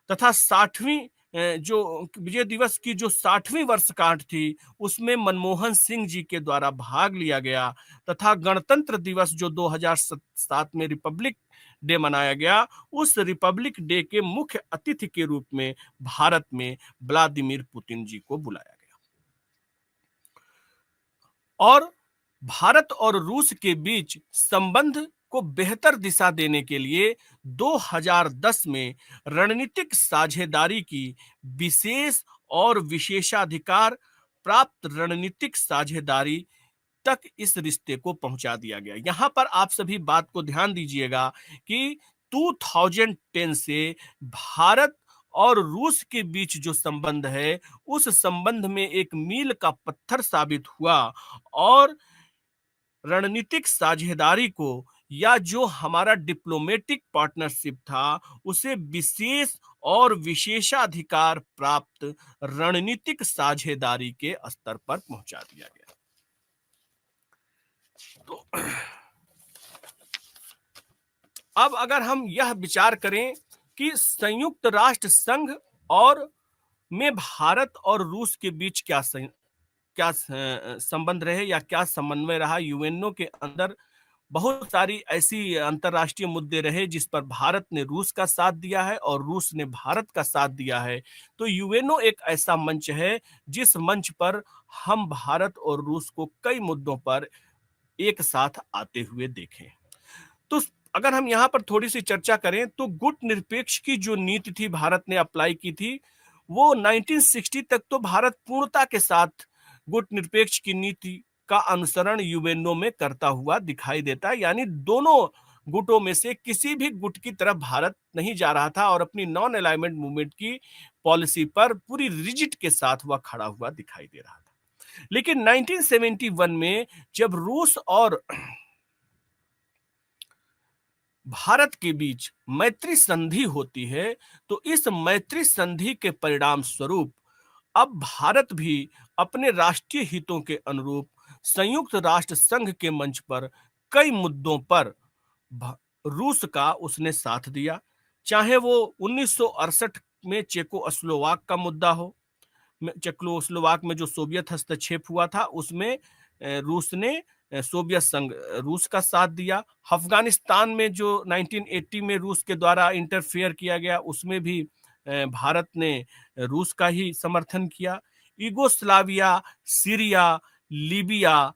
तथा 60वीं जो विजय दिवस की जो 60वीं वर्षगांठ थी, उसमें मनमोहन सिंह जी के द्वारा भाग लिया गया तथा गणतंत्र दिवस जो 2007 में रिपब्लिक डे मनाया गया, उस रिपब्लिक डे के मुख्य अतिथि के रूप में भारत में व्लादिमीर पुतिन जी को बुलाया गया। और भारत और रूस के बीच संबंध को बेहतर दिशा देने के लिए 2010 में रणनीतिक साझेदारी की विशेष और विशेषाधिकार प्राप्त रणनीतिक साझेदारी तक इस रिश्ते को पहुंचा दिया गया। यहां पर आप सभी बात को ध्यान दीजिएगा कि 2010 से भारत और रूस के बीच जो संबंध है, उस संबंध में एक मील का पत्थर साबित हुआ और रणनीतिक साझेदारी को या जो हमारा डिप्लोमेटिक पार्टनरशिप था, उसे विशेष और विशेषाधिकार प्राप्त रणनीतिक साझेदारी के स्तर पर पहुंचा दिया गया। तो अब अगर हम यह विचार करें कि संयुक्त राष्ट्र संघ और में भारत और रूस के बीच क्या संबंध रहे या क्या समन्वय रहा, यूएनओ के अंदर बहुत सारी ऐसी अंतरराष्ट्रीय मुद्दे रहे जिस पर भारत ने रूस का साथ दिया है और रूस ने भारत का साथ दिया है। तो यूएनओ एक ऐसा मंच है जिस मंच पर हम भारत और रूस को कई मुद्दों पर एक साथ आते हुए देखें। तो अगर हम यहाँ पर थोड़ी सी चर्चा करें तो गुट निरपेक्ष की जो नीति थी भारत ने अप्लाई की थी, वो 1960 तक तो भारत पूर्णता के साथ गुट निरपेक्ष की नीति का अनुसरण यूएनओ में करता हुआ दिखाई देता है। यानी दोनों गुटों में से किसी भी गुट की तरफ भारत नहीं जा रहा था और अपनी नॉन अलाइनमेंट मूवमेंट की पॉलिसी पर पूरी रिजिड के साथ वह खड़ा हुआ दिखाई दे रहा था। लेकिन 1971 में जब रूस और भारत के बीच मैत्री संधि होती है, तो इस मैत्री संधि के परिणाम स्वरूप अब भारत भी अपने राष्ट्रीय हितों के अनुरूप संयुक्त राष्ट्र संघ के मंच पर कई मुद्दों पर रूस का उसने साथ दिया। चाहे वो 1968 में चेकोस्लोवाक का मुद्दा हो, चेकोस्लोवाक में जो सोवियत हस्तक्षेप हुआ था उसमें रूस ने सोवियत संघ रूस का साथ दिया। अफगानिस्तान में जो 1980 में रूस के द्वारा इंटरफेयर किया गया उसमें भी भारत ने रूस का ही समर्थन किया। यूगोस्लाविया, सीरिया, लीबिया,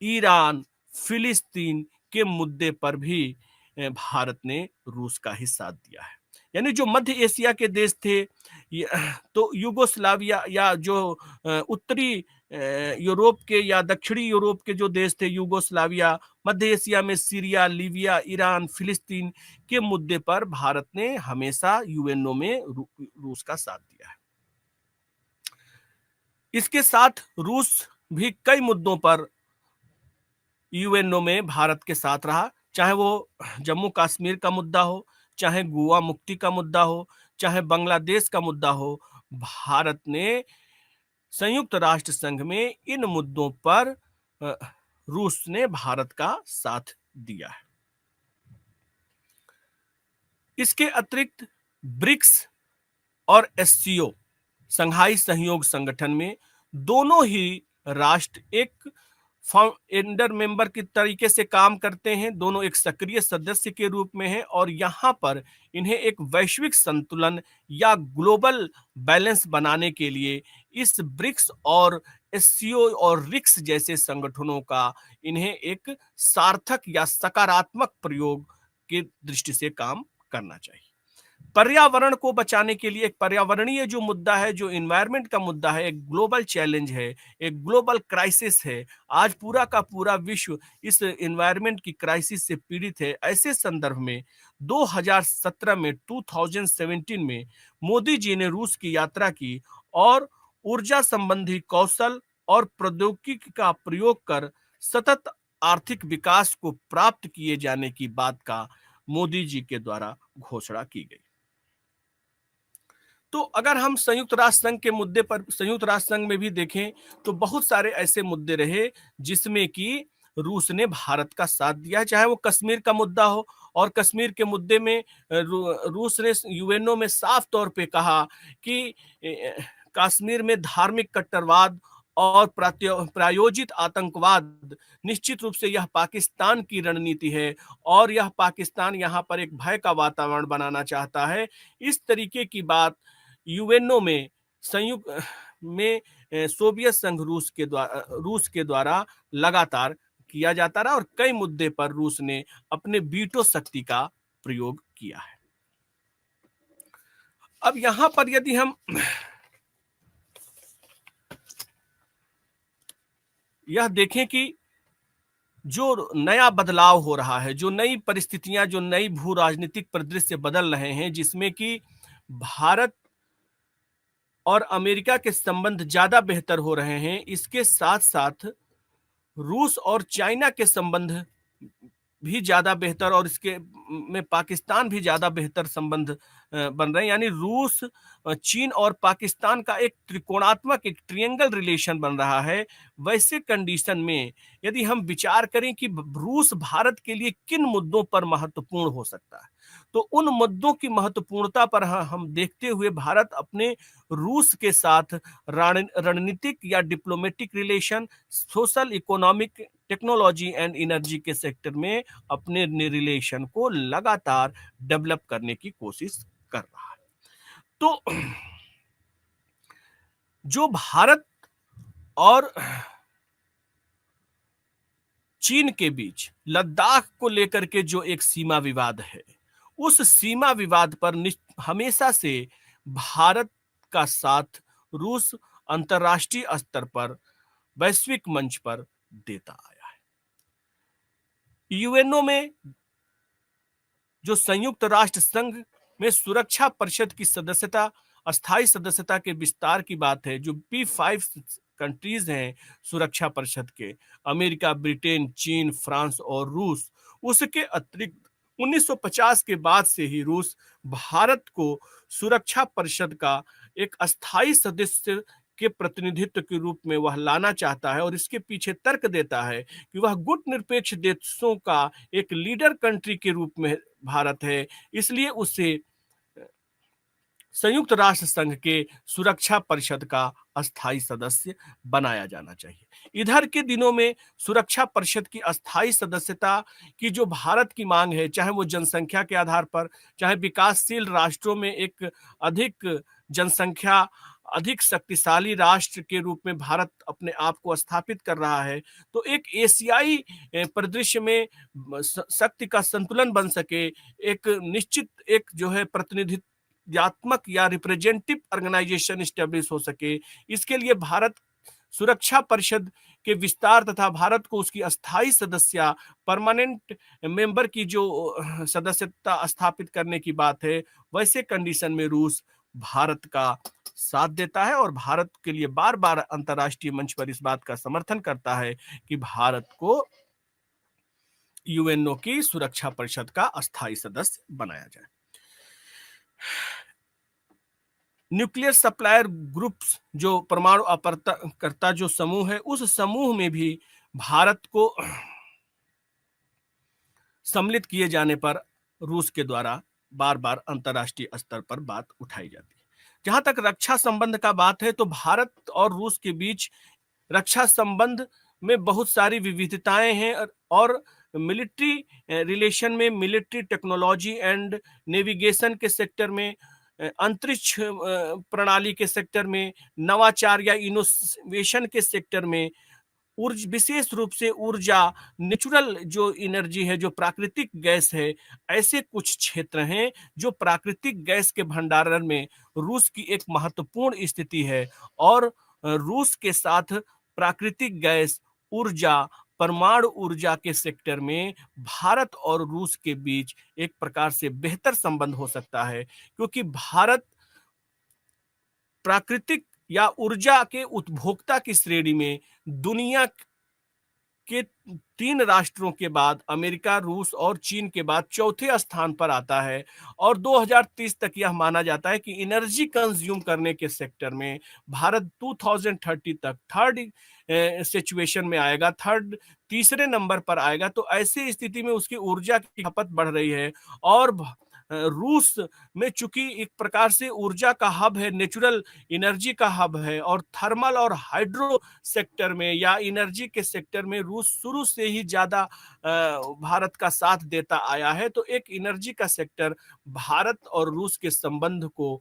ईरान, फिलिस्तीन के मुद्दे पर भी भारत ने रूस का ही साथ दिया है। यानी जो मध्य एशिया के देश थे, तो यूगोस्लाविया या जो उत्तरी यूरोप के या दक्षिणी यूरोप के जो देश थे, यूगोस्लाविया, मध्य एशिया में सीरिया, लीबिया, ईरान, फिलिस्तीन के मुद्दे पर भारत ने हमेशा यूएनओ में रूस का साथ दिया है। इसके साथ रूस भी कई मुद्दों पर यूएनओ में भारत के साथ रहा, चाहे वो जम्मू कश्मीर का मुद्दा हो, चाहे गोवा मुक्ति का मुद्दा हो, चाहे बांग्लादेश का मुद्दा हो। भारत ने संयुक्त राष्ट्र संघ में इन मुद्दों पर रूस ने भारत का साथ दिया है। इसके अतिरिक्त ब्रिक्स और एससीओ, संघाई सहयोग संगठन में दोनों ही राष्ट्र एक फाउंडर मेंबर की तरीके से काम करते हैं, दोनों एक सक्रिय सदस्य के रूप में हैं और यहाँ पर इन्हें एक वैश्विक संतुलन या ग्लोबल बैलेंस बनाने के लिए इस ब्रिक्स और एससीओ और रिक्स जैसे संगठनों का इन्हें एक सार्थक या सकारात्मक प्रयोग की दृष्टि से काम करना चाहिए। पर्यावरण को बचाने के लिए एक पर्यावरणीय जो मुद्दा है, जो एनवायरनमेंट का मुद्दा है, एक ग्लोबल चैलेंज है, एक ग्लोबल क्राइसिस है। आज पूरा का पूरा विश्व इस एनवायरनमेंट की क्राइसिस से पीड़ित है। ऐसे संदर्भ में 2017 में मोदी जी ने रूस की यात्रा की और ऊर्जा संबंधी कौशल और प्रौद्योगिकी का प्रयोग कर सतत आर्थिक विकास को प्राप्त किए जाने की बात का मोदी जी के द्वारा घोषणा की गई। तो अगर हम संयुक्त राष्ट्र संघ के मुद्दे पर संयुक्त राष्ट्र संघ में भी देखें तो बहुत सारे ऐसे मुद्दे रहे जिसमें कि रूस ने भारत का साथ दिया, चाहे वो कश्मीर का मुद्दा हो। और कश्मीर के मुद्दे में रूस ने यूएनओ में साफ तौर पे कहा कि कश्मीर में धार्मिक कट्टरवाद और प्रायोजित आतंकवाद निश्चित रूप से यह पाकिस्तान की रणनीति है और यह पाकिस्तान यहाँ पर एक भय का वातावरण बनाना चाहता है। इस तरीके की बात यूएनओ में संयुक्त में सोवियत संघ रूस के द्वारा लगातार किया जाता रहा और कई मुद्दे पर रूस ने अपने वीटो शक्ति का प्रयोग किया है। अब यहां पर यदि हम यह देखें कि जो नया बदलाव हो रहा है, जो नई परिस्थितियां, जो नई भू राजनीतिक परिदृश्य बदल रहे हैं, जिसमें कि भारत और अमेरिका के संबंध ज्यादा बेहतर हो रहे हैं, इसके साथ साथ रूस और चाइना के संबंध भी ज्यादा बेहतर और इसके में पाकिस्तान भी ज्यादा बेहतर संबंध बन रहे हैं। यानी रूस, चीन और पाकिस्तान का एक त्रिकोणात्मक, एक ट्रियंगल रिलेशन बन रहा है। वैसे कंडीशन में यदि हम विचार करें कि रूस भारत के लिए किन मुद्दों पर महत्वपूर्ण हो सकता है, तो उन मुद्दों की महत्वपूर्णता पर हम देखते हुए भारत अपने रूस के साथ रणनीतिक या diplomatic relation, social, economic, technology and energy के सेक्टर में अपने रिलेशन को लगातार डेवलप करने की कोशिश कर रहा है। तो जो भारत और चीन के बीच लद्दाख को लेकर के जो एक सीमा विवाद है, उस सीमा विवाद पर हमेशा से भारत का साथ रूस अंतर्राष्ट्रीय स्तर पर, वैश्विक मंच पर देता आया है। यूएनओ में, जो संयुक्त राष्ट्र संघ में सुरक्षा परिषद की सदस्यता, अस्थायी सदस्यता के विस्तार की बात है, जो P5 कंट्रीज हैं सुरक्षा परिषद के, अमेरिका, ब्रिटेन, चीन, फ्रांस और रूस, उसके अतिरिक्त 1950 के बाद से ही रूस भारत को सुरक्षा परिषद का एक अस्थायी सदस्य के प्रतिनिधित्व के रूप में वह लाना चाहता है, और इसके पीछे तर्क देता है कि वह गुट निरपेक्ष देशों का एक लीडर कंट्री के रूप में भारत है, इसलिए उसे संयुक्त राष्ट्र संघ के सुरक्षा परिषद का अस्थायी सदस्य बनाया जाना चाहिए। इधर के दिनों में सुरक्षा परिषद की अस्थायी सदस्यता की जो भारत की मांग है, चाहे वो जनसंख्या के आधार पर, चाहे विकासशील राष्ट्रों में एक अधिक जनसंख्या, अधिक शक्तिशाली राष्ट्र के रूप में भारत अपने आप को स्थापित कर रहा है, तो एक एशियाई परिदृश्य में शक्ति का संतुलन बन सके, एक निश्चित एक जो है प्रतिनिधित्वात्मक या रिप्रेजेंटेटिव ऑर्गेनाइजेशन स्टेब्लिश हो सके, इसके लिए भारत सुरक्षा परिषद के विस्तार तथा भारत को उसकी अस्थायी सदस्य, परमानेंट मेंबर की जो सदस्यता स्थापित करने की बात है, वैसे कंडीशन में रूस भारत का साथ देता है और भारत के लिए बार बार अंतर्राष्ट्रीय मंच पर इस बात का समर्थन करता है कि भारत को यूएनओ की सुरक्षा परिषद का अस्थायी सदस्य बनाया जाए। न्यूक्लियर सप्लायर ग्रुप्स, जो परमाणु आपूर्तिकर्ता जो समूह है, उस समूह में भी भारत को सम्मिलित किए जाने पर रूस के द्वारा बार बार अंतर्राष्ट्रीय स्तर पर बात उठाई जाती है। जहां तक रक्षा संबंध का बात है, तो भारत और रूस के बीच रक्षा संबंध में बहुत सारी विविधताएं हैं, और मिलिट्री रिलेशन में, मिलिट्री टेक्नोलॉजी एंड नेविगेशन के सेक्टर में, अंतरिक्ष प्रणाली के सेक्टर में, नवाचार या इनोवेशन के सेक्टर में, विशेष रूप से ऊर्जा, नेचुरल जो एनर्जी है, जो प्राकृतिक गैस है, ऐसे कुछ क्षेत्र हैं जो प्राकृतिक गैस के भंडारण में रूस की एक महत्वपूर्ण स्थिति है। और रूस के साथ प्राकृतिक गैस, ऊर्जा, परमाणु ऊर्जा के सेक्टर में भारत और रूस के बीच एक प्रकार से बेहतर संबंध हो सकता है, क्योंकि भारत प्राकृतिक या ऊर्जा के उपभोक्ता की श्रेणी में दुनिया के 3 राष्ट्रों के बाद अमेरिका, रूस और चीन के बाद चौथे स्थान पर आता है। और 2030 तक यह माना जाता है कि एनर्जी कंज्यूम करने के सेक्टर में भारत 2030 तक थर्ड सिचुएशन में आएगा, तीसरे नंबर पर आएगा। तो ऐसी स्थिति में उसकी ऊर्जा की खपत बढ़ रही है, और रूस में चूंकि एक प्रकार से ऊर्जा का हब है, नेचुरल एनर्जी का हब है, और थर्मल और हाइड्रो सेक्टर में या एनर्जी के सेक्टर में रूस शुरू से ही ज्यादा भारत का साथ देता आया है। तो एक एनर्जी का सेक्टर भारत और रूस के संबंध को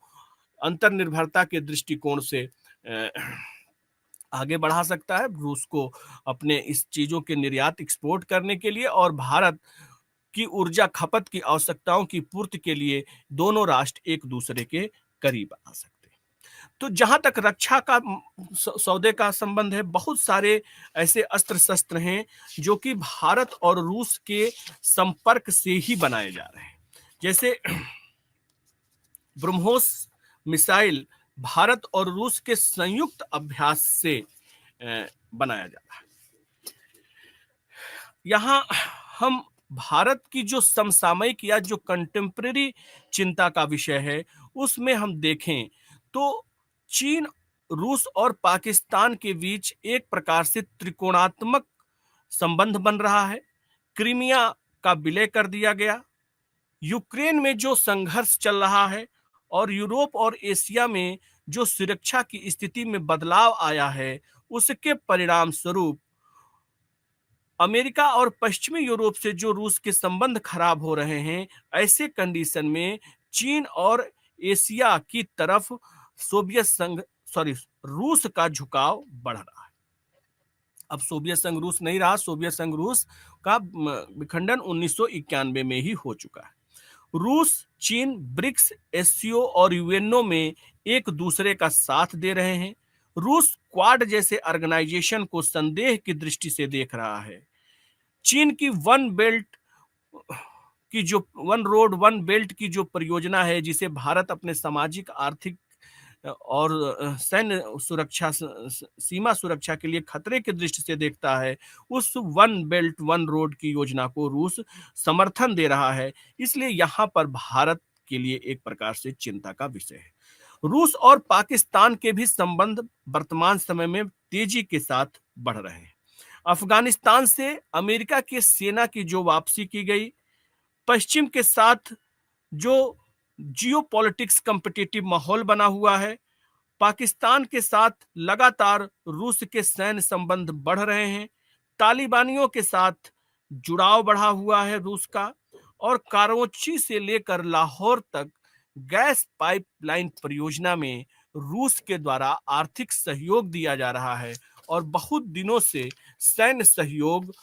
अंतर्निर्भरता के दृष्टिकोण से आगे बढ़ा सकता है, रूस को अपने इस चीजों के निर्यात, एक्सपोर्ट करने के लिए, और भारत की ऊर्जा खपत की आवश्यकताओं की पूर्ति के लिए दोनों राष्ट्र एक दूसरे के करीब आ सकते हैं। तो जहां तक रक्षा का सौदे का संबंध है, बहुत सारे ऐसे अस्त्र शस्त्र हैं जो कि भारत और रूस के संपर्क से ही बनाए जा रहे हैं। जैसे ब्रह्मोस मिसाइल भारत और रूस के संयुक्त अभ्यास से बनाया जा रहा है। यहां हम भारत की जो समसामयिक या जो कंटेम्प्रेरी चिंता का विषय है, उसमें हम देखें तो चीन, रूस और पाकिस्तान के बीच एक प्रकार से त्रिकोणात्मक संबंध बन रहा है। क्रीमिया का विलय कर दिया गया, यूक्रेन में जो संघर्ष चल रहा है और यूरोप और एशिया में जो सुरक्षा की स्थिति में बदलाव आया है, उसके परिणाम स्वरूप अमेरिका और पश्चिमी यूरोप से जो रूस के संबंध खराब हो रहे हैं, ऐसे कंडीशन में चीन और एशिया की तरफ सोवियत संघ सॉरी रूस का झुकाव बढ़ रहा है। अब सोवियत संघ रूस नहीं रहा, सोवियत संघ रूस का विखंडन 1991 में ही हो चुका है। रूस, चीन ब्रिक्स, एससीओ और यूएनओ में एक दूसरे का साथ दे रहे हैं। रूस क्वाड जैसे ऑर्गेनाइजेशन को संदेह की दृष्टि से देख रहा है। चीन की वन रोड वन बेल्ट की जो परियोजना है, जिसे भारत अपने सामाजिक, आर्थिक और सैन्य सुरक्षा, सीमा सुरक्षा के लिए खतरे की दृष्टि से देखता है, उस वन बेल्ट वन रोड की योजना को रूस समर्थन दे रहा है। इसलिए यहाँ पर भारत के लिए एक प्रकार से चिंता का विषय है। रूस और पाकिस्तान के भी संबंध वर्तमान समय में तेजी के साथ बढ़ रहे हैं। अफगानिस्तान से अमेरिका की सेना की जो वापसी की गई, पश्चिम के साथ जो जियोपॉलिटिक्स कॉम्पिटिटिव माहौल बना हुआ है, पाकिस्तान के साथ लगातार रूस के सैन्य संबंध बढ़ रहे हैं, तालिबानियों के साथ जुड़ाव बढ़ा हुआ है रूस का, और कराची से लेकर लाहौर तक गैस पाइपलाइन परियोजना में रूस के द्वारा आर्थिक सहयोग दिया जा रहा है और बहुत दिनों से सैन्य सहयोग